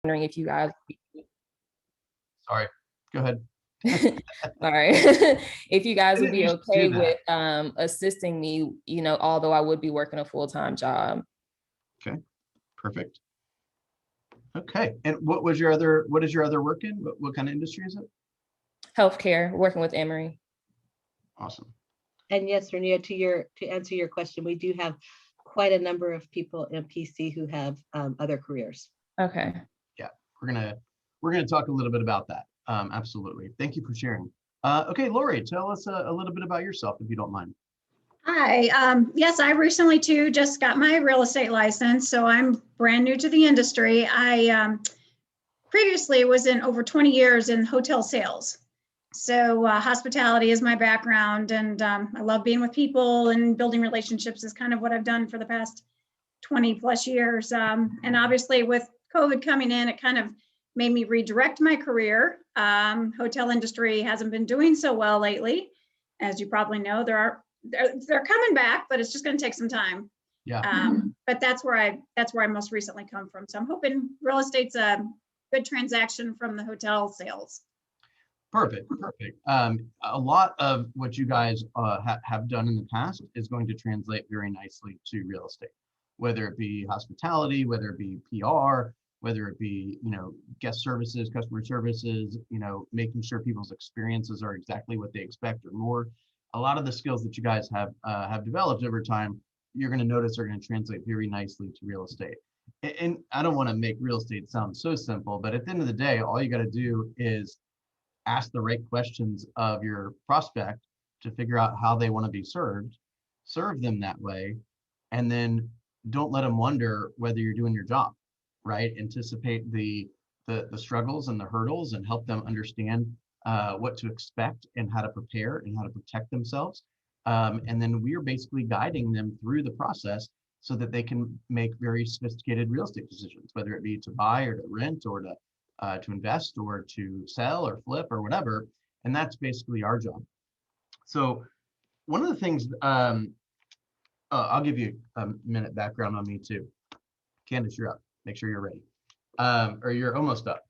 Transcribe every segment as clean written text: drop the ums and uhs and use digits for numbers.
wondering if you guys Sorry, go ahead. sorry, if you guys would be You should do okay that. with assisting me, although I would be working a full-time job. Okay, perfect. Okay, and what is your other work in? What kind of industry is it? Healthcare, working with Emory. Awesome. And yes, Rania, to answer your question, we do have quite a number of people in PC who have other careers. Okay. Yeah, we're gonna talk a little bit about that. Absolutely. Thank you for sharing. Okay, Lori, tell us a little bit about yourself, if you don't mind. Hi. Yes, I recently too just got my real estate license, so I'm brand new to the industry. I previously was in over 20 years in hotel sales. So hospitality is my background, and I love being with people and building relationships is kind of what I've done for the past 20 plus years. And obviously with COVID coming in, it kind of made me redirect my career. Hotel industry hasn't been doing so well lately. As you probably know, they're coming back, but it's just going to take some time. Yeah. But that's where I most recently come from. So I'm hoping real estate's a good transaction from the hotel sales. Perfect. A lot of what you guys have done in the past is going to translate very nicely to real estate, whether it be hospitality, whether it be PR, whether it be, guest services, customer services, making sure people's experiences are exactly what they expect or more. A lot of the skills that you guys have developed over time, you're going to notice are going to translate very nicely to real estate. And I don't want to make real estate sound so simple, but at the end of the day, all you got to do is ask the right questions of your prospect to figure out how they want to be served, serve them that way, and then don't let them wonder whether you're doing your job, right? Anticipate the struggles and the hurdles and help them understand what to expect and how to prepare and how to protect themselves. And then we're basically guiding them through the process so that they can make very sophisticated real estate decisions, whether it be to buy or to rent or to invest or to sell or flip or whatever. And that's basically our job. So one of the things, I'll give you a minute background on me too. Candace, you're up. Make sure you're ready. Or you're almost up.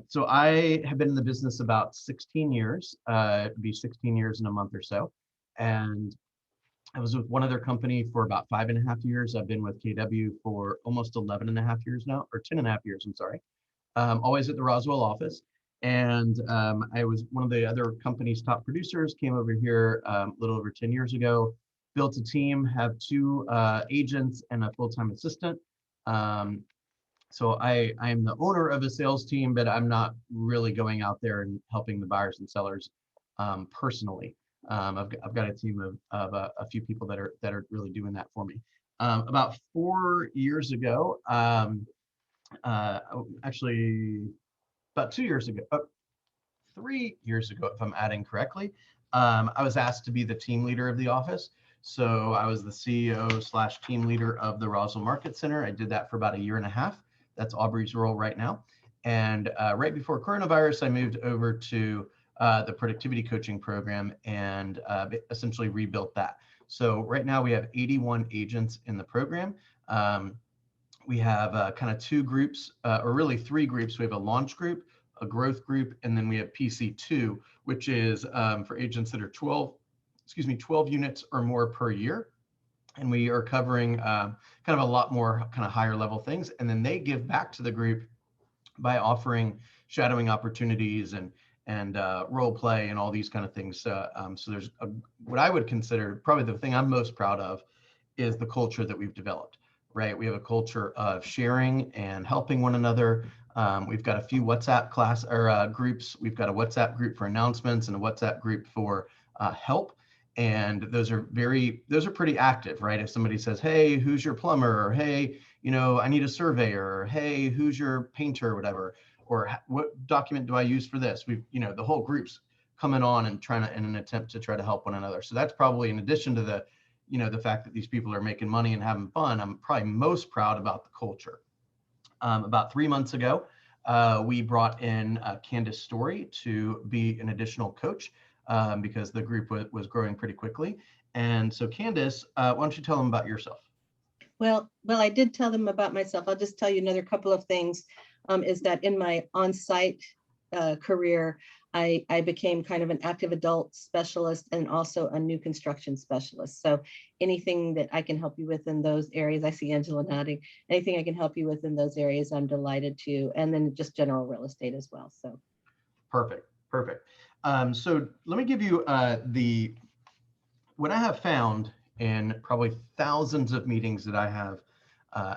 So I have been in the business about 16 years, it'd be 16 years in a month or so. And I was with one other company for about 5.5 years. I've been with KW for almost 11.5 years now, or 10.5 years, I'm sorry. Always at the Roswell office. And I was one of the other company's top producers, came over here a little over 10 years ago, built a team, have 2 agents and a full-time assistant. So I am the owner of a sales team, but I'm not really going out there and helping the buyers and sellers personally. I've got a team of a few people that are really doing that for me. About 4 years ago, actually about 2 years ago, 3 years ago, if I'm adding correctly, I was asked to be the team leader of the office. So I was the CEO / team leader of the Roswell Market Center. I did that for about 1.5 years. That's Aubrey's role right now. And right before coronavirus, I moved over to the productivity coaching program and essentially rebuilt that. So right now we have 81 agents in the program. We have kind of 2 groups, or really 3 groups. We have a launch group, a growth group, and then we have PC2, which is for agents that are 12 units or more per year. And we are covering kind of a lot more kind of higher level things. And then they give back to the group by offering shadowing opportunities and role play and all these kind of things. So there's what I would consider probably the thing I'm most proud of is the culture that we've developed. Right, we have a culture of sharing and helping one another. We've got a few WhatsApp groups. We've got a WhatsApp group for announcements and a WhatsApp group for help. And those are pretty active, right? If somebody says, "Hey, who's your plumber?" Or, "Hey, I need a surveyor," or, "Hey, who's your painter?" or whatever, or "What document do I use for this?" The whole group's coming on and trying to in an attempt to try to help one another. So that's probably in addition to the fact that these people are making money and having fun, I'm probably most proud about the culture. About 3 months ago, we brought in Candace Story to be an additional coach because the group was growing pretty quickly. And so Candace, why don't you tell them about yourself? Well, I did tell them about myself. I'll just tell you another couple of things. is that in my on-site career, I became kind of an active adult specialist and also a new construction specialist. So anything that I can help you with in those areas, I see Angela nodding, anything I can help you with in those areas, I'm delighted to. And then just general real estate as well. So Perfect, perfect. So let me give you what I have found in probably thousands of meetings that I have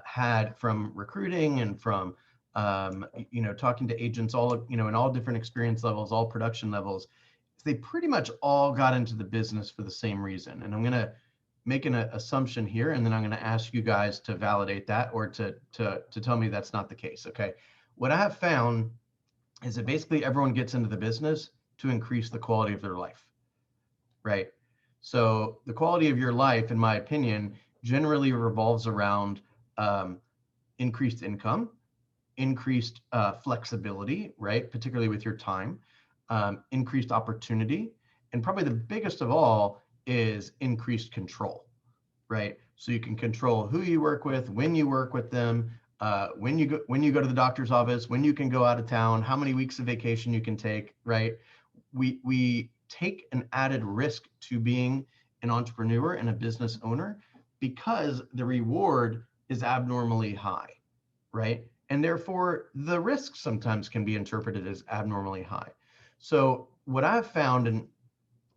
had from recruiting and from talking to agents all in all different experience levels, all production levels. They pretty much all got into the business for the same reason. And I'm going to make an assumption here, and then I'm going to ask you guys to validate that or to tell me that's not the case. Okay. What I have found is that basically everyone gets into the business to increase the quality of their life, right? So the quality of your life, in my opinion, generally revolves around increased income, increased flexibility, right? Particularly with your time, increased opportunity, and probably the biggest of all is increased control, right? So you can control who you work with, when you work with them, when you go to the doctor's office, when you can go out of town, how many weeks of vacation you can take, right? We take an added risk to being an entrepreneur and a business owner because the reward is abnormally high, right? And therefore the risk sometimes can be interpreted as abnormally high. So what I've found, and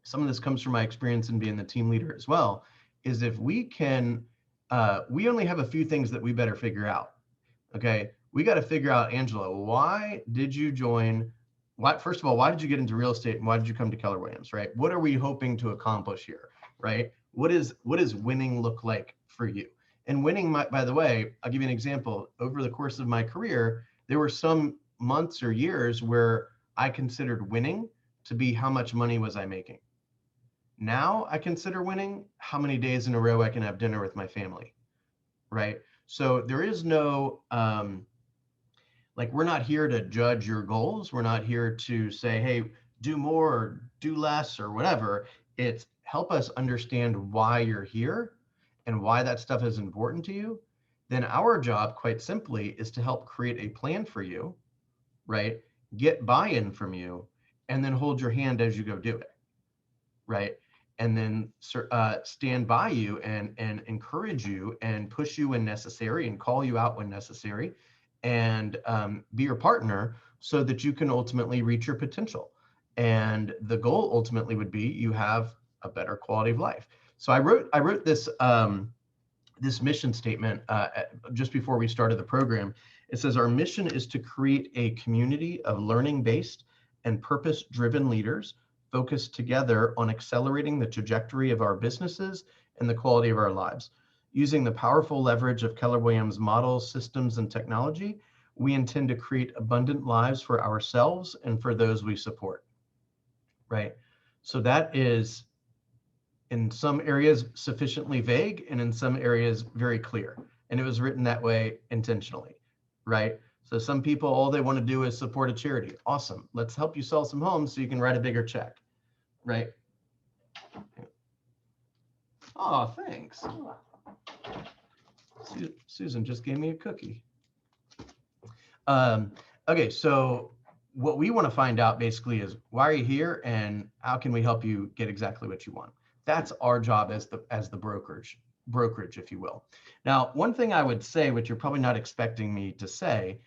some of this comes from my experience in being the team leader as well, is if we can, we only have a few things that we better figure out. Okay, we got to figure out, Angela, why did you join? First of all, why did you get into real estate and why did you come to Keller Williams, right? What are we hoping to accomplish here, right? What does winning look like for you? And winning, by the way, I'll give you an example. Over the course of my career, there were some months or years where I considered winning to be how much money was I making. Now I consider winning how many days in a row I can have dinner with my family, right? So there is no, we're not here to judge your goals. We're not here to say, hey, do more or do less or whatever. It's help us understand why you're here and why that stuff is important to you. Then our job, quite simply, is to help create a plan for you, right? Get buy-in from you, and then hold your hand as you go do it, right? And then stand by you and encourage you and push you when necessary and call you out when necessary and be your partner so that you can ultimately reach your potential. And the goal ultimately would be you have a better quality of life. So I wrote this this mission statement just before we started the program. It says, our mission is to create a community of learning-based and purpose-driven leaders focused together on accelerating the trajectory of our businesses and the quality of our lives. Using the powerful leverage of Keller Williams models, systems, and technology, we intend to create abundant lives for ourselves and for those we support, right? So that is, in some areas, sufficiently vague, and in some areas, very clear. And it was written that way intentionally, right? So some people, all they want to do is support a charity. Awesome. Let's help you sell some homes so you can write a bigger check, right? Oh, thanks. Susan just gave me a cookie. Okay, so what we want to find out basically is, why are you here and how can we help you get exactly what you want? That's our job as the brokerage, if you will. Now, one thing I would say, which you're probably not expecting me to say,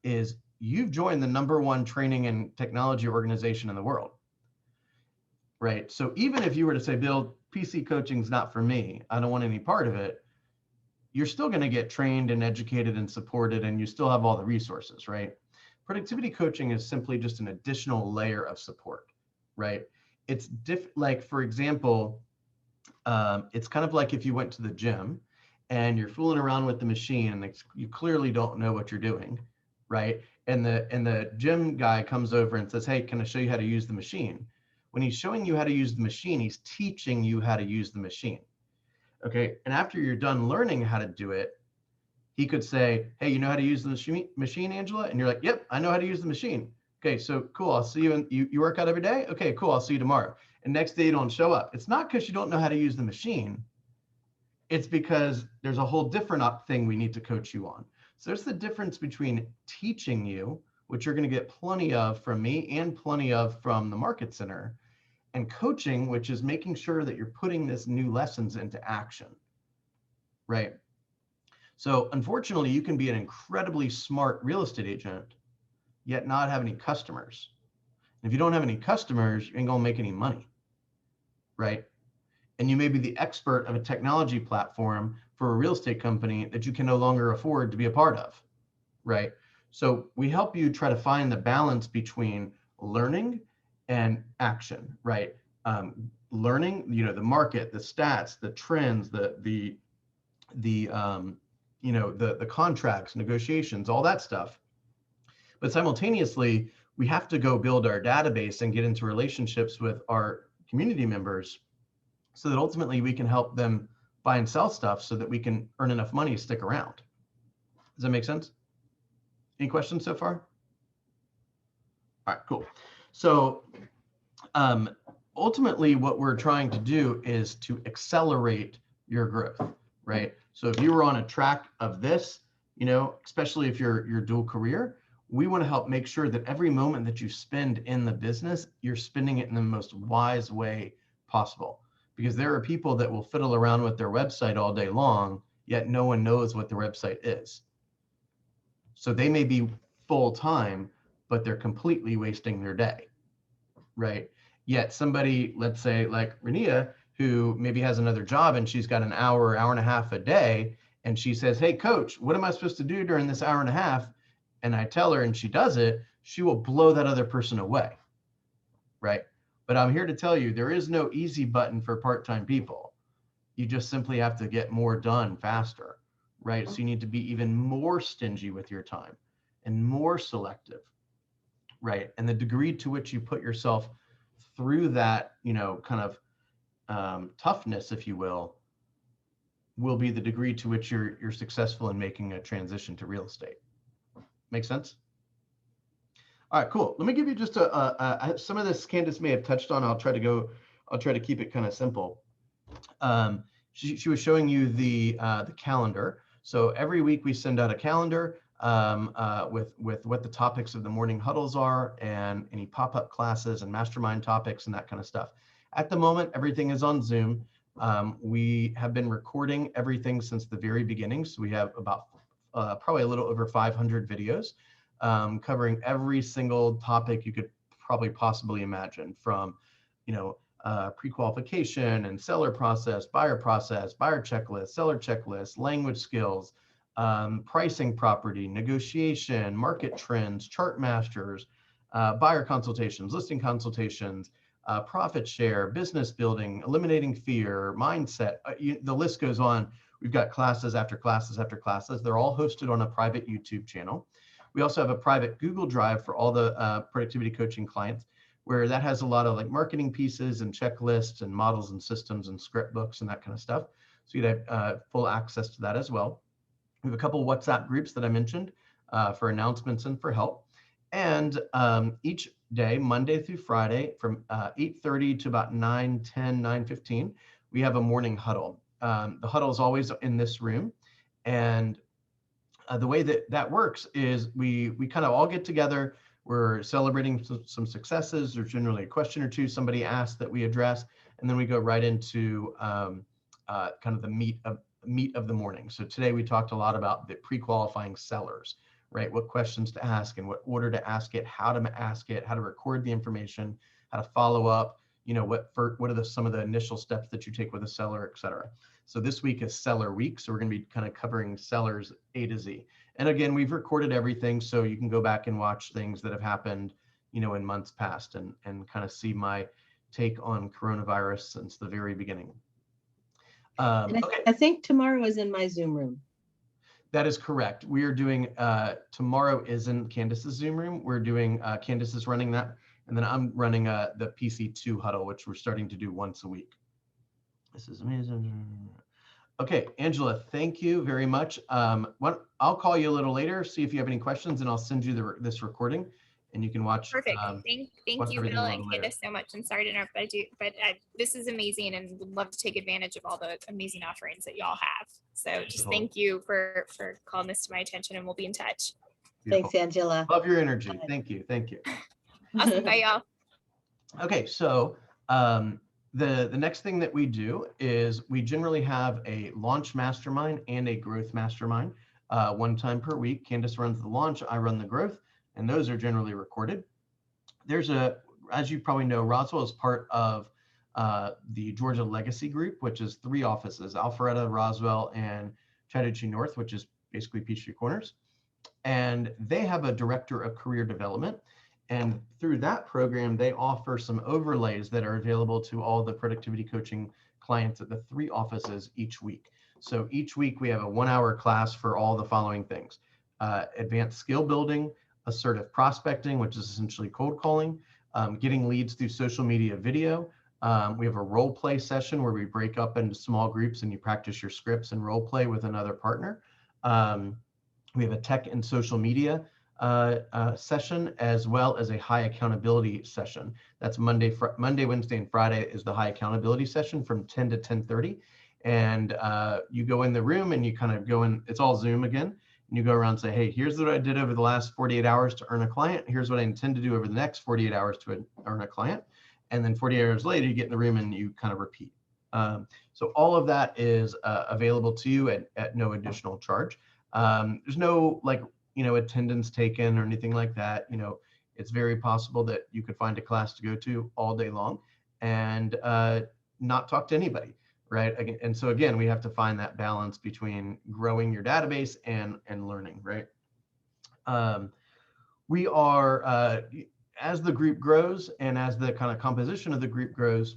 is you've joined the #1 training and technology organization in the world, right? So even if you were to say, Bill, PC coaching's not for me, I don't want any part of it, you're still going to get trained and educated and supported, and you still have all the resources, right? Productivity coaching is simply just an additional layer of support, right? It's like, for example, it's kind of like if you went to the gym and you're fooling around with the machine and you clearly don't know what you're doing, right? And the gym guy comes over and says, hey, can I show you how to use the machine? When he's showing you how to use the machine, he's teaching you how to use the machine. Okay, and after you're done learning how to do it, he could say, hey, you know how to use the machine, Angela? And you're like, yep, I know how to use the machine. Okay, so cool, I'll see you, you work out every day? Okay, cool, I'll see you tomorrow. And next day you don't show up. It's not because you don't know how to use the machine. It's because there's a whole different thing we need to coach you on. So there's the difference between teaching you, which you're going to get plenty of from me and plenty of from the Market Center, and coaching, which is making sure that you're putting this new lessons into action, right? So unfortunately, you can be an incredibly smart real estate agent, yet not have any customers. And if you don't have any customers, you ain't gonna make any money, right? And you may be the expert of a technology platform for a real estate company that you can no longer afford to be a part of, right? So we help you try to find the balance between learning and action, right? Learning, you know, the market, the stats, the trends, the you know, the contracts, negotiations, all that stuff. But simultaneously, we have to go build our database and get into relationships with our community members so that ultimately we can help them buy and sell stuff so that we can earn enough money to stick around. Does that make sense? Any questions so far? All right, cool. So ultimately what we're trying to do is to accelerate your growth, right? So if you were on a track of this, you know, especially if you're dual career, we want to help make sure that every moment that you spend in the business, you're spending it in the most wise way possible. Because there are people that will fiddle around with their website all day long, yet no one knows what their website is. So they may be full time, but they're completely wasting their day, right? Yet somebody, let's say like Renia, who maybe has another job and she's got an hour, hour and a half a day, and she says, hey, coach, what am I supposed to do during this hour and a half? And I tell her and she does it, she will blow that other person away, right? But I'm here to tell you, there is no easy button for part-time people. You just simply have to get more done faster, right? So you need to be even more stingy with your time and more selective, right? And the degree to which you put yourself through that, you know, kind of toughness, if you will be the degree to which you're successful in making a transition to real estate. Make sense? All right, cool. Let me give you just some of this Candace may have touched on. I'll try to keep it kind of simple. She was showing you the calendar. So every week we send out a calendar with what the topics of the morning huddles are and any pop-up classes and mastermind topics and that kind of stuff. At the moment, everything is on Zoom. We have been recording everything since the very beginning. So we have about probably a little over 500 videos covering every single topic you could probably possibly imagine, from, you know, pre-qualification and seller process, buyer checklist, seller checklist, language skills, pricing property, negotiation, market trends, chart masters, buyer consultations, listing consultations, profit share, business building, eliminating fear, mindset, the list goes on. We've got classes after classes after classes. They're all hosted on a private YouTube channel. We also have a private Google Drive for all the productivity coaching clients, where that has a lot of like marketing pieces and checklists and models and systems and script books and that kind of stuff. So you'd have full access to that as well. We have a couple WhatsApp groups that I mentioned for announcements and for help. And each day, Monday through Friday, from 8:30 to about 9:10, 9:15, we have a morning huddle. The huddle is always in this room. And the way that works is we kind of all get together. We're celebrating some successes. There's generally a question or two somebody asks that we address, and then we go right into kind of the meat of the morning. So today we talked a lot about the pre-qualifying sellers, right? What questions to ask and what order to ask it, how to ask it, how to record the information, how to follow up, you know, what are some of the initial steps that you take with a seller, et cetera. So this week is seller week. So we're going to be kind of covering sellers A to Z. And again, we've recorded everything, so you can go back and watch things that have happened, you know, in months past and kind of see my take on coronavirus since the very beginning. Okay. I think tomorrow is in my Zoom room. That is correct. We are doing, tomorrow is in Candace's Zoom room. We're doing, Candace is running that. And then I'm running the PC2 huddle, which we're starting to do once a week. This is amazing. Okay, Angela, thank you very much. I'll call you a little later, see if you have any questions, and I'll send you this recording. and you can watch. Perfect. Thank watch you, everything Bill a and little later. Candace, so much. And sorry to interrupt, this is amazing, and would love to take advantage of all the amazing offerings that y'all have. So just thank you for calling this to my attention, and we'll be in touch. Beautiful. Thanks, Angela. Love your energy. Thank you. Thank you. Awesome. Bye, y'all. Okay, so the next thing that we do is we generally have a launch mastermind and a growth mastermind one time per week. Candace runs the launch, I run the growth, and those are generally recorded. There's as you probably know, Roswell is part of the Georgia Legacy Group, which is 3 offices, Alpharetta, Roswell, and Chattahoochee North, which is basically Peachtree Corners. And they have a director of career development. And through that program, they offer some overlays that are available to all the productivity coaching clients at the 3 offices each week. So each week we have a 1-hour class for all the following things: advanced skill building, assertive prospecting, which is essentially cold calling, getting leads through social media video. We have a role play session where we break up into small groups and you practice your scripts and role play with another partner. We have a tech and social media session, as well as a high accountability session. That's Monday, Wednesday, and Friday is the high accountability session from 10 to 10:30. And you go in the room and you kind of go in, it's all Zoom again. And you go around and say, hey, here's what I did over the last 48 hours to earn a client. Here's what I intend to do over the next 48 hours to earn a client. And then 48 hours later, you get in the room and you kind of repeat. So all of that is available to you at no additional charge. There's no attendance taken or anything like that. It's very possible that you could find a class to go to all day long and not talk to anybody, right? And so again, we have to find that balance between growing your database and learning, right? We are, as the group grows and as the kind of composition of the group grows,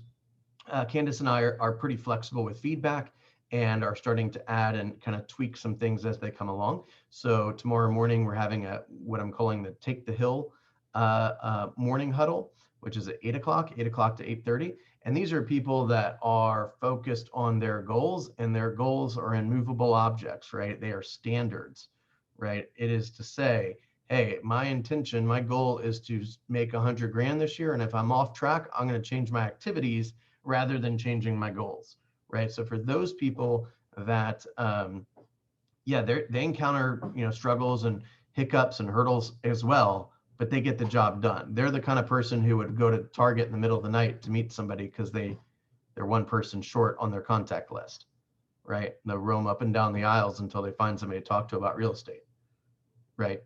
Candace and I are pretty flexible with feedback and are starting to add and kind of tweak some things as they come along. So tomorrow morning, we're having what I'm calling the Take the Hill morning huddle, which is at 8 o'clock to 8:30. And these are people that are focused on their goals, and their goals are immovable objects, right? They are standards, right? It is to say, hey, my goal is to make 100 grand this year. And if I'm off track, I'm going to change my activities rather than changing my goals, right? So for those people that, they encounter, struggles and hiccups and hurdles as well, but they get the job done. They're the kind of person who would go to Target in the middle of the night to meet somebody because they're one person short on their contact list, right? And they'll roam up and down the aisles until they find somebody to talk to about real estate, right?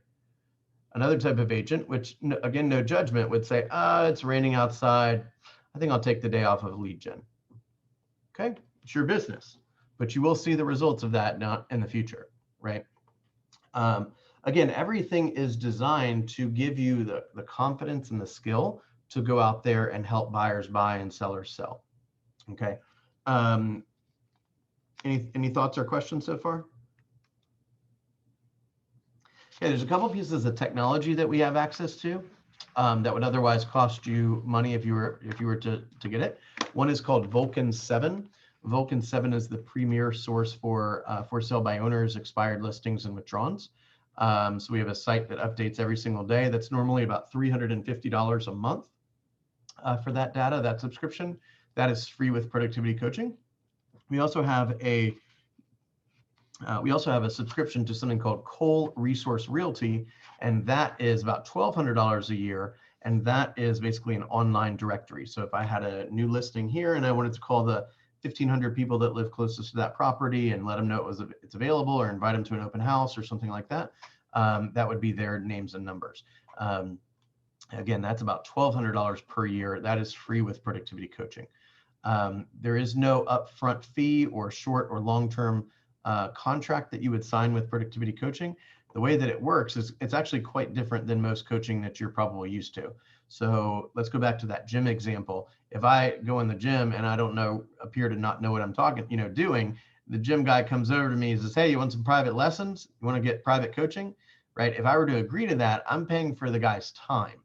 Another type of agent, which again, no judgment, would say, it's raining outside. I think I'll take the day off of lead gen. Okay, it's your business, but you will see the results of that not in the future, right? Again, everything is designed to give you the confidence and the skill to go out there and help buyers buy and sellers sell. Okay. Any thoughts or questions so far? Okay, there's a couple pieces of technology that we have access to that would otherwise cost you money if you were to get it. One is called Vulcan 7. Vulcan 7 is the premier source for sale by owners, expired listings, and withdrawals. So we have a site that updates every single day. That's normally about $350 a month for that data, that subscription. That is free with productivity coaching. We also have a subscription to something called Cole Resource Realty, and that is about $1,200 a year. And that is basically an online directory. So if I had a new listing here and I wanted to call the 1,500 people that live closest to that property and let them know it's available, or invite them to an open house or something like that, that would be their names and numbers. Again, that's about $1,200 per year. That is free with productivity coaching. There is no upfront fee or short or long-term contract that you would sign with productivity coaching. The way that it works is it's actually quite different than most coaching that you're probably used to. So let's go back to that gym example. If I go in the gym and I appear to not know what I'm doing, the gym guy comes over to me and says, hey, you want some private lessons? You want to get private coaching, right? If I were to agree to that, I'm paying for the guy's time.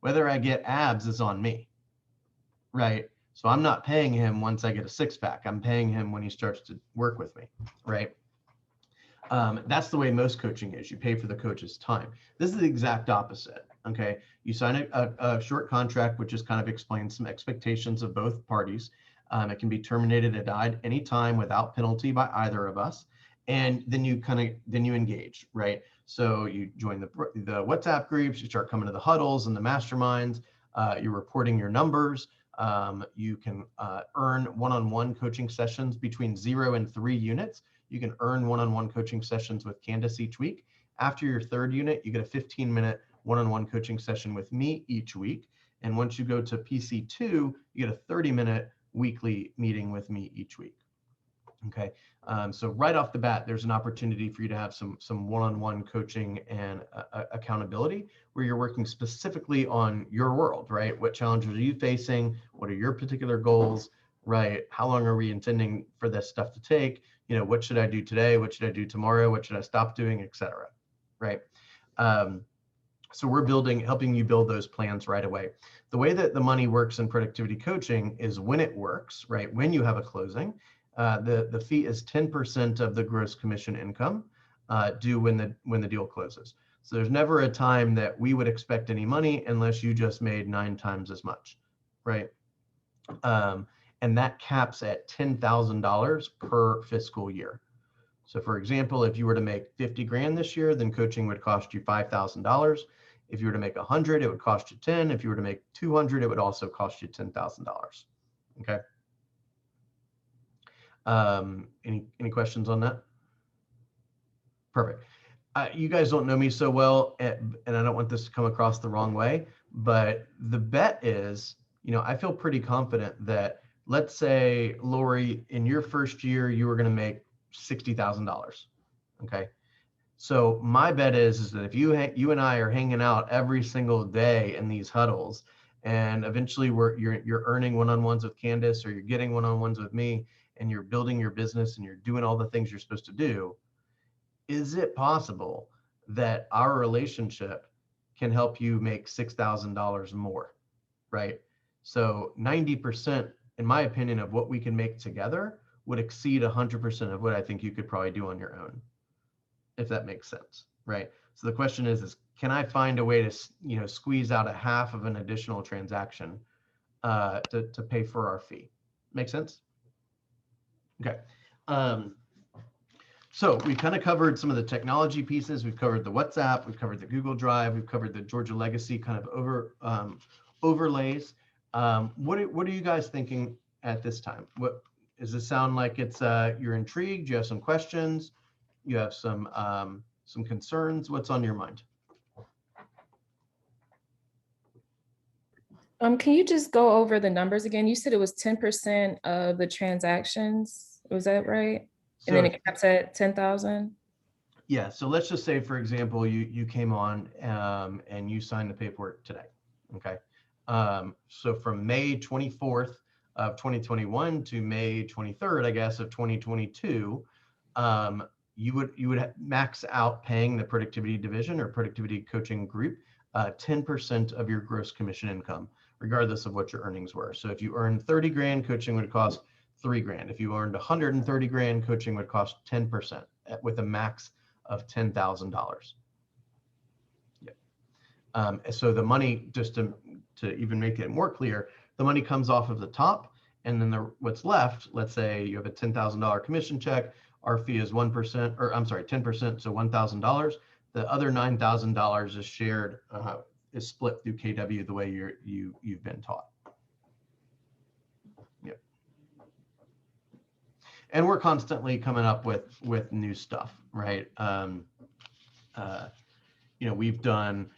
Whether I get abs is on me, right? So I'm not paying him once I get a six-pack. I'm paying him when he starts to work with me, right? That's the way most coaching is. You pay for the coach's time. This is the exact opposite. Okay, you sign a short contract, which just kind of explains some expectations of both parties. It can be terminated at any time without penalty by either of us. And then you engage, right? So you join the WhatsApp groups, you start coming to the huddles and the masterminds, you're reporting your numbers. You can earn one-on-one coaching sessions between 0 and 3 units. You can earn one-on-one coaching sessions with Candace each week. After your 3rd unit, you get a 15-minute one-on-one coaching session with me each week. And once you go to PC2, you get a 30-minute weekly meeting with me each week. Okay, so right off the bat, there's an opportunity for you to have some one-on-one coaching and accountability where you're working specifically on your world, right? What challenges are you facing? What are your particular goals, right? How long are we intending for this stuff to take? You know, what should I do today? What should I do tomorrow? What should I stop doing, et cetera, right? So we're helping you build those plans right away. The way that the money works in productivity coaching is when it works, right? When you have a closing, the fee is 10% of the gross commission income due when the deal closes. So there's never a time that we would expect any money unless you just made 9 times as much, right? And that caps at $10,000 per fiscal year. So for example, if you were to make 50 grand this year, then coaching would cost you $5,000. If you were to make 100, it would cost you 10. If you were to make 200, it would also cost you $10,000. Okay. Any questions on that? Perfect. You guys don't know me so well, and I don't want this to come across the wrong way, but the bet is, you know, I feel pretty confident that, let's say, Lori, in your first year, you were going to make $60,000. Okay. So my bet is that if you and I are hanging out every single day in these huddles, and eventually you're earning one-on-ones with Candace, or you're getting one-on-ones with me, and you're building your business and you're doing all the things you're supposed to do, is it possible that our relationship can help you make $6,000 more, right? So 90%, in my opinion, of what we can make together would exceed 100% of what I think you could probably do on your own, if that makes sense, right? So the question is can I find a way to, you know, squeeze out a half of an additional transaction to pay for our fee? Make sense? Okay. So we kind of covered some of the technology pieces. We've covered the WhatsApp, we've covered the Google Drive, we've covered the Georgia Legacy kind of overlays. What are you guys thinking at this time? What does it sound like? It's you're intrigued? You have some questions? You have some concerns? What's on your mind? Can you just go over the numbers again? You said it was 10% of the transactions. Was that right? And then it caps at 10,000? Yeah. So let's just say, for example, you came on and you signed the paperwork today. Okay. So from May 24th of 2021 to May 23rd, I guess, of 2022, you would max out paying the productivity division or productivity coaching group 10% of your gross commission income, regardless of what your earnings were. So if you earned 30 grand, coaching would cost 3 grand. If you earned 130 grand, coaching would cost 10% with a max of $10,000. Yeah. So the money, just to even make it more clear, the money comes off of the top, and then what's left, let's say you have a $10,000 commission check, our fee is 1%, or I'm sorry, 10%, so $1,000. The other $9,000 is shared, is split through KW the way you've been taught. Yep. And we're constantly coming up with new stuff, right? You know, we've done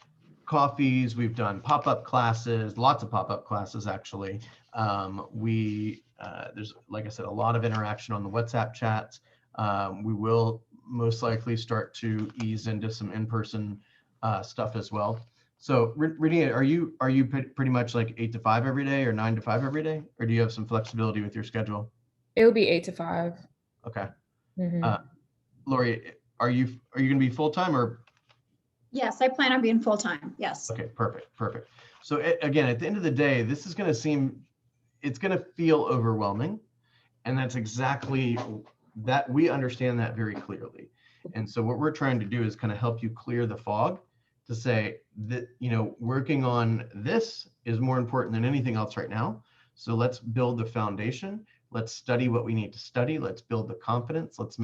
coffees, we've done pop-up classes, lots of pop-up classes actually. There's, like I said, a lot of interaction on the WhatsApp chats. We will most likely start to ease into some in-person stuff as well. So Renee, are you pretty much like 8 to 5 every day or 9 to 5 every day? Or do you have some flexibility with your schedule? It'll be 8 to 5. Okay. Mm-hmm. Lori, are you going to be full-time or? Yes, I plan on being full-time. Yes. Okay, perfect. So again, at the end of the day, this is going to it's going to feel overwhelming. And that's exactly that. We understand that very clearly. And so what we're trying to do is kind of help you clear the fog to say that, working on this is more important than anything else right now. So let's build the foundation. Let's study what we need to study. Let's build the confidence. Let's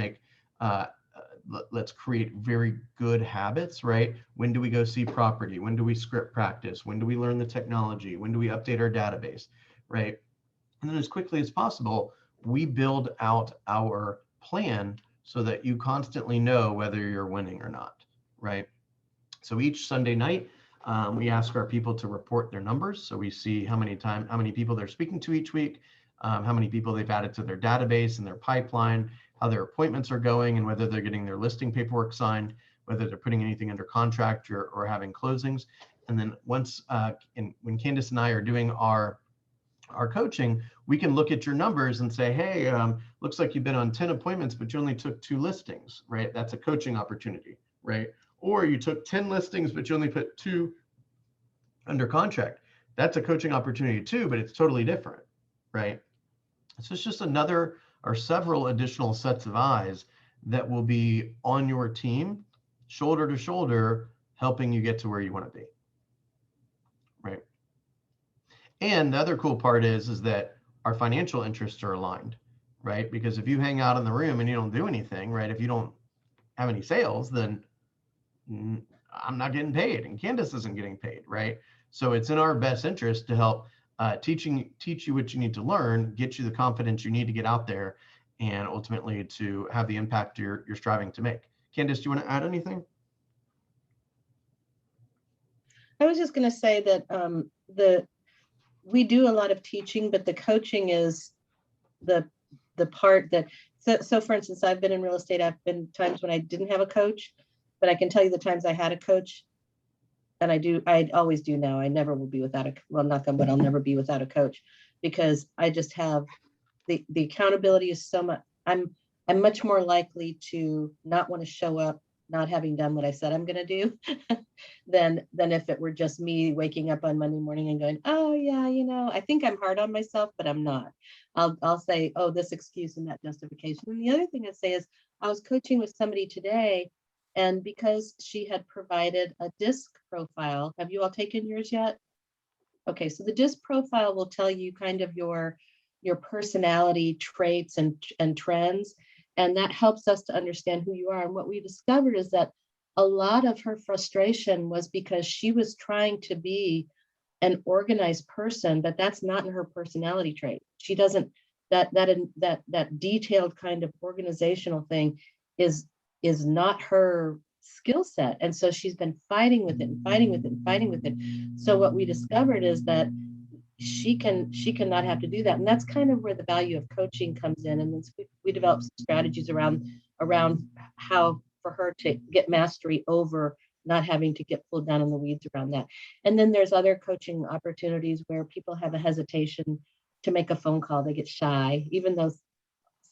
create very good habits, right? When do we go see property? When do we script practice? When do we learn the technology? When do we update our database, right? And then as quickly as possible, we build out our plan so that you constantly know whether you're winning or not, right? So each Sunday night, we ask our people to report their numbers. So we see how many people they're speaking to each week, how many people they've added to their database and their pipeline, how their appointments are going, and whether they're getting their listing paperwork signed, whether they're putting anything under contract or having closings. And then once, when Candace and I are doing our coaching, we can look at your numbers and say, hey, looks like you've been on 10 appointments, but you only took 2 listings, right? That's a coaching opportunity, right? Or you took 10 listings, but you only put 2 under contract. That's a coaching opportunity too, but it's totally different, right? So it's just another or several additional sets of eyes that will be on your team, shoulder to shoulder, helping you get to where you want to be, right? And the other cool part is that our financial interests are aligned, right? Because if you hang out in the room and you don't do anything, right? If you don't have any sales, then I'm not getting paid and Candace isn't getting paid, right? So it's in our best interest to help teach you what you need to learn, get you the confidence you need to get out there, and ultimately to have the impact you're striving to make. Candace, do you want to add anything? I was just going to say that we do a lot of teaching, but the coaching is the part that, so for instance, I've been in real estate. I've been times when I didn't have a coach, but I can tell you the times I had a coach, and I always do now. I never will be without knock on wood, I'll never be without a coach, because I just have the accountability is so much. I'm much more likely to not want to show up not having done what I said I'm going to do than if it were just me waking up on Monday morning and going, oh yeah, I think I'm hard on myself, but I'm not. I'll say, oh, this excuse and that justification. And the other thing I say is, I was coaching with somebody today, and because she had provided a DISC profile, have you all taken yours yet? Okay, so the DISC profile will tell you kind of your personality traits and trends, and that helps us to understand who you are. And what we discovered is that a lot of her frustration was because she was trying to be an organized person, but that's not in her personality trait. She doesn't, that detailed kind of organizational thing is not her skill set. And so she's been fighting with it and fighting with it and fighting with it. So what we discovered is that she cannot have to do that. And that's kind of where the value of coaching comes in. And we developed strategies around how for her to get mastery over not having to get pulled down in the weeds around that. And then there's other coaching opportunities where people have a hesitation to make a phone call. They get shy, even though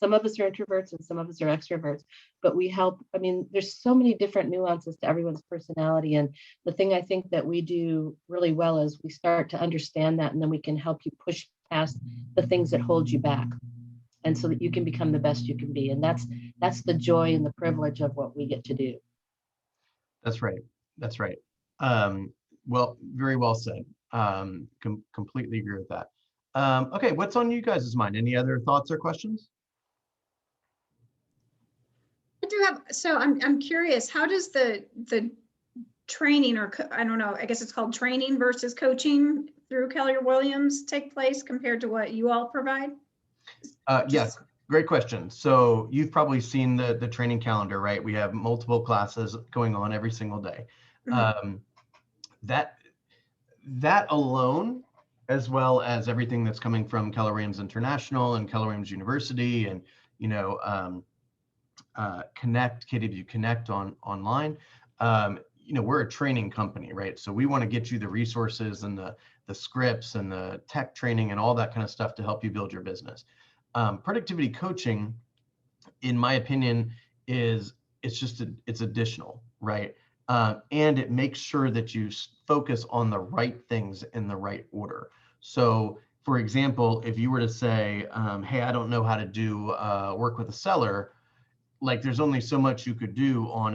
some of us are introverts and some of us are extroverts, but we help. I mean, there's so many different nuances to everyone's personality. And the thing I think that we do really well is we start to understand that, and then we can help you push past the things that hold you back, and so that you can become the best you can be. And that's the joy and the privilege of what we get to do. That's right. That's right. Well, very well said. Completely agree with that. Okay, what's on you guys' mind? Any other thoughts or questions? I do have, so I'm curious, how does the training, or I don't know, I guess it's called training versus coaching through Keller Williams take place compared to what you all provide? Yes, great question. So you've probably seen the training calendar, right? We have multiple classes going on every single day. Mm-hmm. That alone, as well as everything that's coming from Keller Williams International and Keller Williams University, and Connect, KW Connect online. We're a training company, right? So we want to get you the resources and the scripts and the tech training and all that kind of stuff to help you build your business. Productivity coaching, in my opinion, it's additional, right? And it makes sure that you focus on the right things in the right order. So for example, if you were to say, hey, I don't know how to do work with a seller, like there's only so much you could do on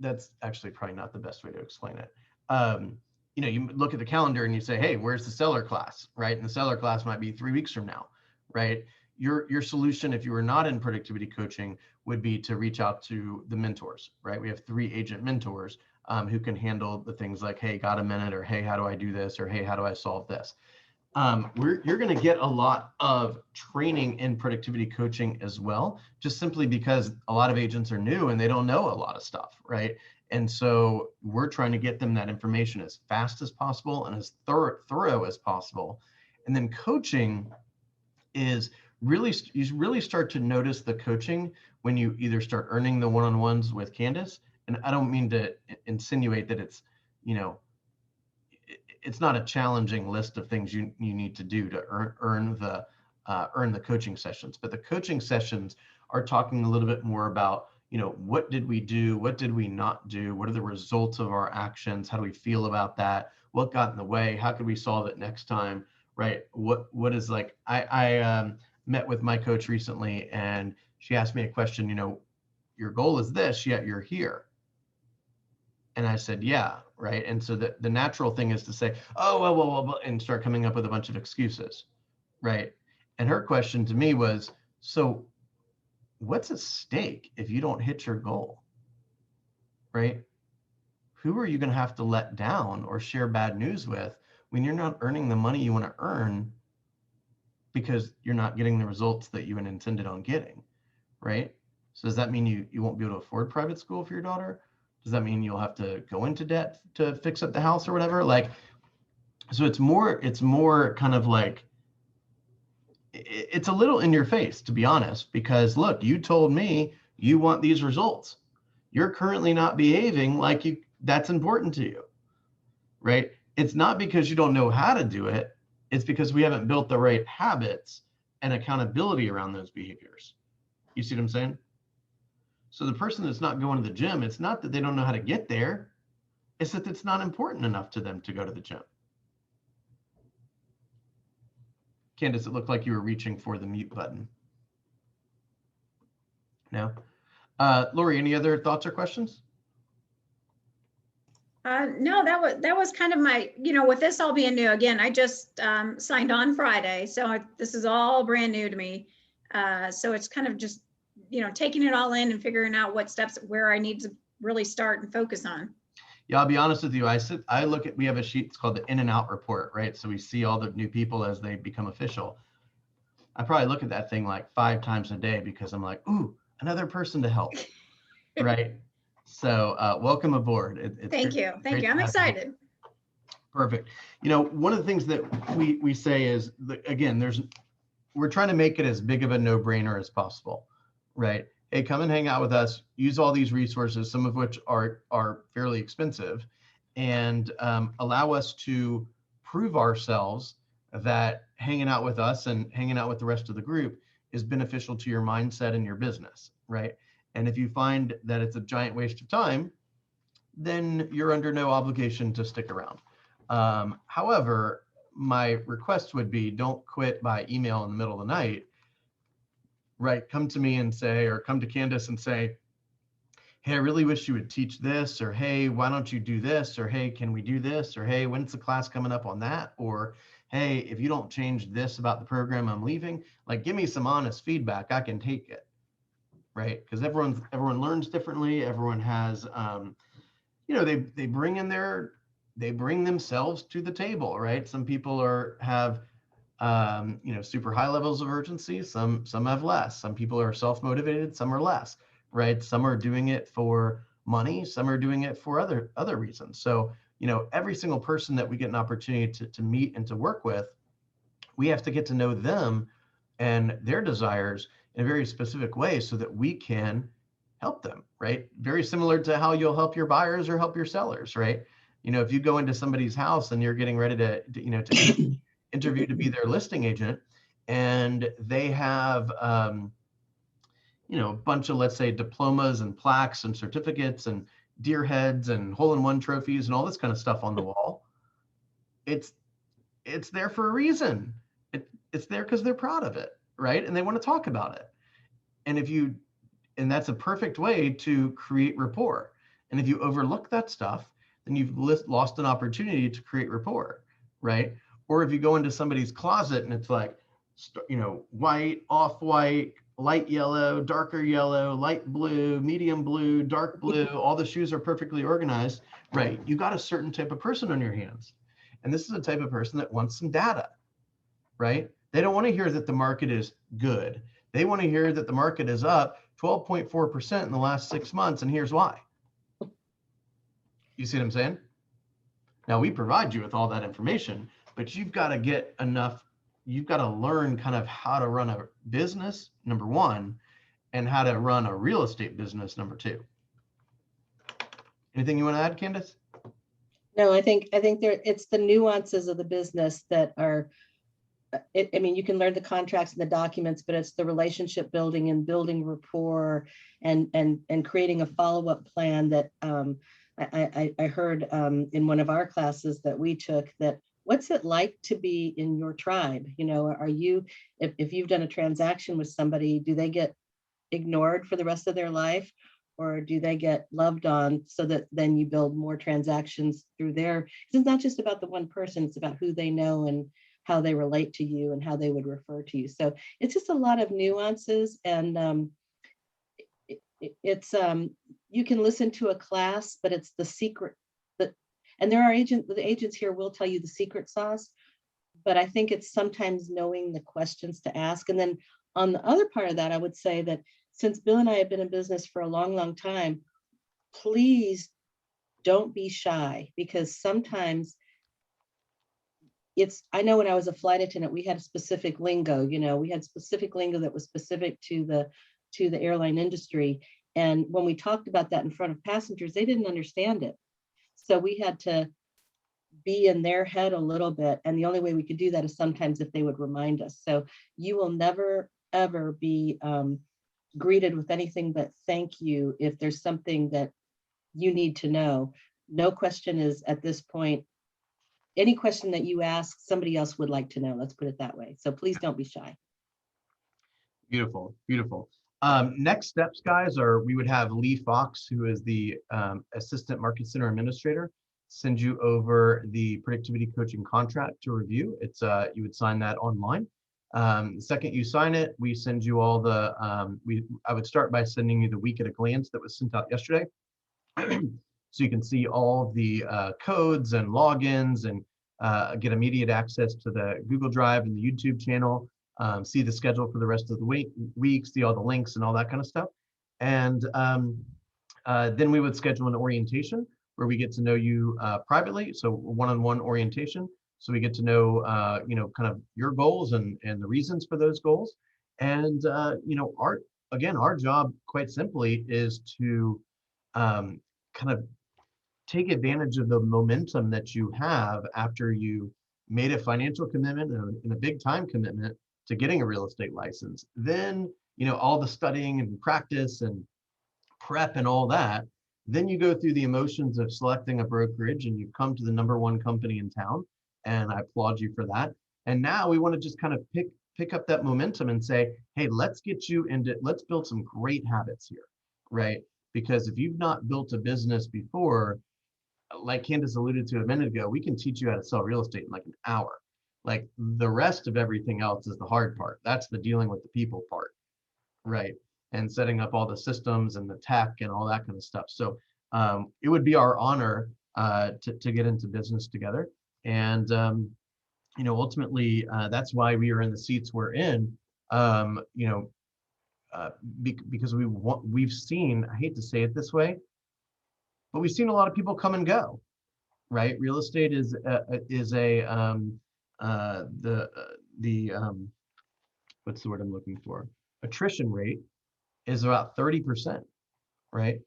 that's actually probably not the best way to explain it. You know, you look at the calendar and you say, hey, where's the seller class, right? And the seller class might be 3 weeks from now, right? Your solution, if you were not in productivity coaching, would be to reach out to the mentors, right? We have 3 agent mentors who can handle the things like, hey, got a minute, or hey, how do I do this, or hey, how do I solve this? You're going to get a lot of training in productivity coaching as well, just simply because a lot of agents are new and they don't know a lot of stuff, right? And so we're trying to get them that information as fast as possible and as thorough as possible. And then coaching is really, you really start to notice the coaching when you either start earning the one-on-ones with Candace. And I don't mean to insinuate that it's, you know, it's not a challenging list of things you need to do to earn the coaching sessions, but the coaching sessions are talking a little bit more about, you know, what did we do, what did we not do, what are the results of our actions, how do we feel about that, what got in the way, how could we solve it next time, right? What is, like, I met with my coach recently and she asked me a question, you know, your goal is this, yet you're here. And I said, yeah, right. And so the natural thing is to say, oh, well, and start coming up with a bunch of excuses, right? And her question to me was, so what's at stake if you don't hit your goal, right? Who are you going to have to let down or share bad news with when you're not earning the money you want to earn because you're not getting the results that you had intended on getting, right? So does that mean you won't be able to afford private school for your daughter? Does that mean you'll have to go into debt to fix up the house or whatever? Like, so it's more kind of like, it's a little in your face, to be honest, because look, you told me you want these results. You're currently not behaving like that's important to you, right? It's not because you don't know how to do it. It's because we haven't built the right habits and accountability around those behaviors. You see what I'm saying? So the person that's not going to the gym, it's not that they don't know how to get there. It's that it's not important enough to them to go to the gym. Candace, it looked like you were reaching for the mute button. No? Lori, any other thoughts or questions? No, that was kind of my, you know, with this all being new, again, I just signed on Friday, so this is all brand new to me. So it's kind of just, you know, taking it all in and figuring out what steps, where I need to really start and focus on. Yeah, I'll be honest with you. We have a sheet, it's called the in and out report, right? So we see all the new people as they become official. I probably look at that thing like 5 times a day because I'm like, ooh, another person to help, right? So welcome aboard. Thank you. I'm excited. Perfect. You know, one of the things that we say is, again, we're trying to make it as big of a no-brainer as possible, right? Hey, come and hang out with us, use all these resources, some of which are fairly expensive, and allow us to prove ourselves that hanging out with us and hanging out with the rest of the group is beneficial to your mindset and your business, right? And if you find that it's a giant waste of time, then you're under no obligation to stick around. However, my request would be, don't quit by email in the middle of the night, right? Come to me and say, or come to Candace and say, hey, I really wish you would teach this, or hey, why don't you do this, or hey, can we do this, or hey, when's the class coming up on that, or hey, if you don't change this about the program, I'm leaving. Like, give me some honest feedback. I can take it, right? Because everyone learns differently. Everyone has, you know, they bring themselves to the table, right? Some people have you know, super high levels of urgency. Some have less. Some people are self-motivated, some are less, right? Some are doing it for money, some are doing it for other reasons. So, you know, every single person that we get an opportunity to meet and to work with, we have to get to know them and their desires in a very specific way so that we can help them, right? Very similar to how you'll help your buyers or help your sellers, right? You know, if you go into somebody's house and you're getting ready to you know, to interview to be their listing agent, and they have, you know, a bunch of, let's say, diplomas and plaques and certificates and deer heads and hole-in-one trophies and all this kind of stuff on the wall. It's there for a reason. It's there because they're proud of it, right? And they want to talk about it. And if you And that's a perfect way to create rapport. And if you overlook that stuff, then you've lost an opportunity to create rapport, right? Or if you go into somebody's closet and it's like, white, off-white, light yellow, darker yellow, light blue, medium blue, dark blue, all the shoes are perfectly organized, right? You got a certain type of person on your hands. And this is a type of person that wants some data, right? They don't want to hear that the market is good. They want to hear that the market is up 12.4% in the last 6 months, and here's why. You see what I'm saying? Now, we provide you with all that information, but you've got to get enough, you've got to learn kind of how to run a business, number one, and how to run a real estate business, number two. Anything you want to add, Candace? No, I think it's the nuances of the business that are, I mean, you can learn the contracts and the documents, but it's the relationship building and building rapport and creating a follow-up plan that I heard in one of our classes that we took, that what's it like to be in your tribe? Are you, if you've done a transaction with somebody, do they get ignored for the rest of their life? Or do they get loved on so that then you build more transactions through there? It's not just about the one person, it's about who they know and how they relate to you and how they would refer to you. So it's just a lot of nuances, and it's you can listen to a class, but it's the secret that, and there are the agents here will tell you the secret sauce, but I think it's sometimes knowing the questions to ask. And then on the other part of that, I would say that since Bill and I have been in business for a long, long time, please don't be shy, because sometimes I know when I was a flight attendant, we had specific lingo, we had specific lingo that was specific to the airline industry. And when we talked about that in front of passengers, they didn't understand it. So we had to be in their head a little bit. And the only way we could do that is sometimes if they would remind us. So you will never, ever be greeted with anything but thank you if there's something that you need to know. No question is, at this point, any question that you ask, somebody else would like to know. Let's put it that way. So please don't be shy. Beautiful, beautiful. Next steps, guys, are we would have Lee Fox, who is the Assistant Market Center Administrator, send you over the productivity coaching contract to review. It's you would sign that online. The second you sign it, we send you all the, I would start by sending you the week at a glance that was sent out yesterday. So you can see all of the codes and logins and get immediate access to the Google Drive and the YouTube channel, see the schedule for the rest of the week, see all the links and all that kind of stuff. And then we would schedule an orientation where we get to know you privately, so one-on-one orientation. So we get to know, kind of your goals and the reasons for those goals. And, our job, quite simply, is to kind of take advantage of the momentum that you have after you made a financial commitment and a big time commitment to getting a real estate license. Then, all the studying and practice and prep and all that, then you go through the emotions of selecting a brokerage and you come to the #1 company in town. And I applaud you for that. And now we want to just kind of pick up that momentum and say, hey, let's build some great habits here, right? Because if you've not built a business before, like Candace alluded to a minute ago, we can teach you how to sell real estate in like an hour. Like the rest of everything else is the hard part. That's the dealing with the people part, right? And setting up all the systems and the tech and all that kind of stuff. So it would be our honor to get into business together. And, ultimately, that's why we are in the seats we're in, because we've seen, I hate to say it this way, but we've seen a lot of people come and go, right? Real estate is what's the word I'm looking for? Attrition rate is about 30%, right?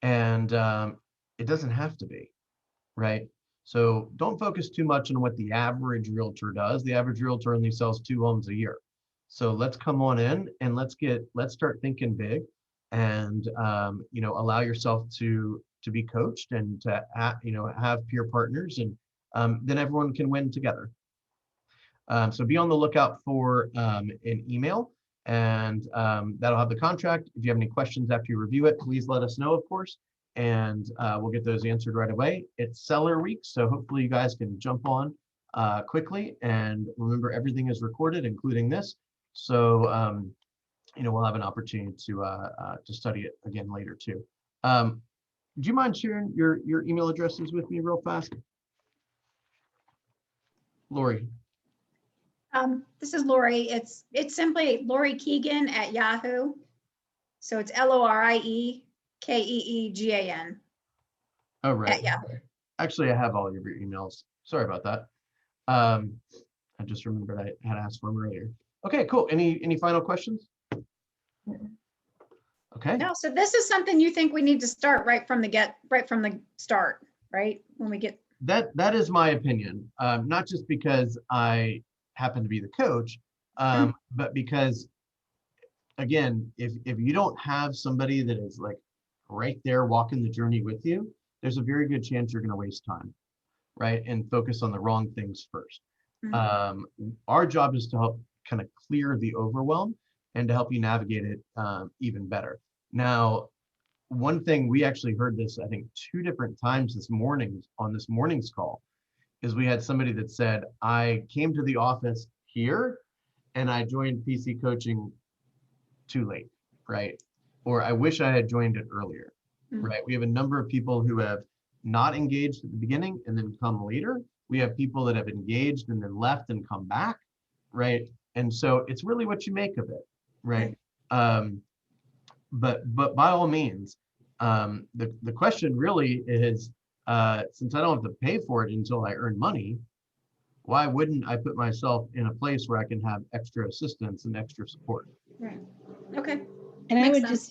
And it doesn't have to be, right? So don't focus too much on what the average realtor does. The average realtor only sells 2 homes a year. So let's come on in and let's start thinking big, and allow yourself to be coached and to have peer partners, and then everyone can win together. So be on the lookout for an email, And that'll have the contract. If you have any questions after you review it, please let us know, of course, and we'll get those answered right away. It's seller week, so hopefully you guys can jump on quickly. And remember, everything is recorded, including this. So we'll have an opportunity to study it again later too. Do you mind sharing your email addresses with me real fast? Lori. This is Lori. It's simply Lori Keegan at Yahoo. So it's LORIEKEEGAN Oh, right. at Yahoo. Actually, I have all of your emails. Sorry about that. I just remembered I had asked for them earlier. Okay, cool. Any final questions? Okay. No, so this is something you think we need to start right from the start, right? When we get That is my opinion. Not just because I happen to be the coach, but because, again, if you don't have somebody that is like right there walking the journey with you, there's a very good chance you're going to waste time, right? And focus on the wrong things first. Our job is to help kind of clear the overwhelm and to help you navigate it even better. Now, one thing we actually heard this, I think, 2 different times this morning on this morning's call, is we had somebody that said, I came to the office here and I joined PC coaching too late, right? Or I wish I had joined it earlier, right? We have a number of people who have not engaged at the beginning and then come later. We have people that have engaged and then left and come back, right? And so it's really what you make of it, right? But by all means, the question really is, since I don't have to pay for it until I earn money, why wouldn't I put myself in a place where I can have extra assistance and extra support? right. Okay. And I Makes would just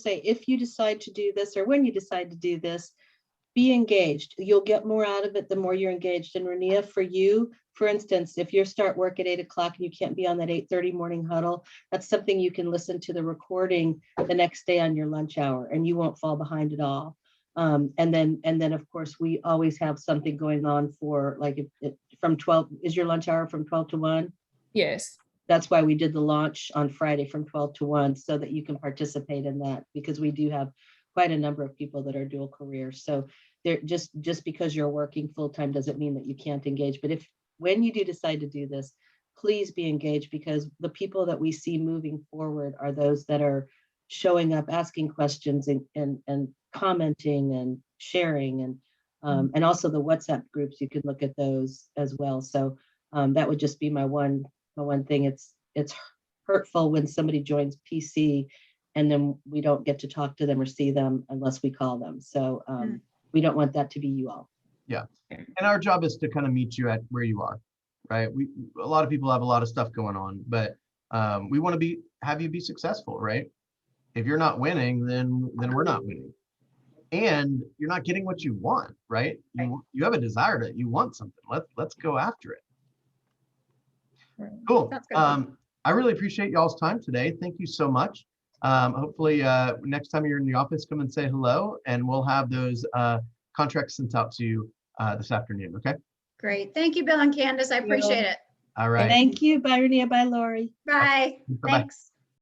say, if you decide to do this, or when you decide to do this, be engaged. You'll get more out of it the more you're engaged. And Rania, for you, for instance, if you start work at 8 o'clock and you can't be on that 8:30 morning huddle, that's something you can listen to the recording the next day on your lunch hour, and you won't fall behind at all. And then of course, we always have something going on for like from 12, is your lunch hour from 12 to 1? Yes. That's why we did the launch on Friday from 12 to 1, so that you can participate in that, because we do have quite a number of people that are dual careers. So they're just because you're working full time doesn't mean that you can't engage. But when you do decide to do this, please be engaged, because the people that we see moving forward are those that are showing up, asking questions and commenting and sharing, and also the WhatsApp groups, you can look at those as well. So that would just be my one thing. It's hurtful when somebody joins PC and then we don't get to talk to them or see them unless we call them. So we don't want that to be you all. Yeah. And our job is to kind of meet you at where you are, right? A lot of people have a lot of stuff going on, but we want to have you be successful, right? If you're not winning, then we're not winning. And you're not getting what you want, right? You have a desire you want something. Let's go after it. Cool. I really appreciate y'all's time today. Thank you so much. Hopefully next time you're in the office, come and say hello, and we'll have those contracts sent out to you this afternoon. Okay. Great. Thank you, Bill and Candace. I appreciate it. All right. Thank you. Bye, Rania. Bye, Lori. Bye. Bye-bye. Thanks.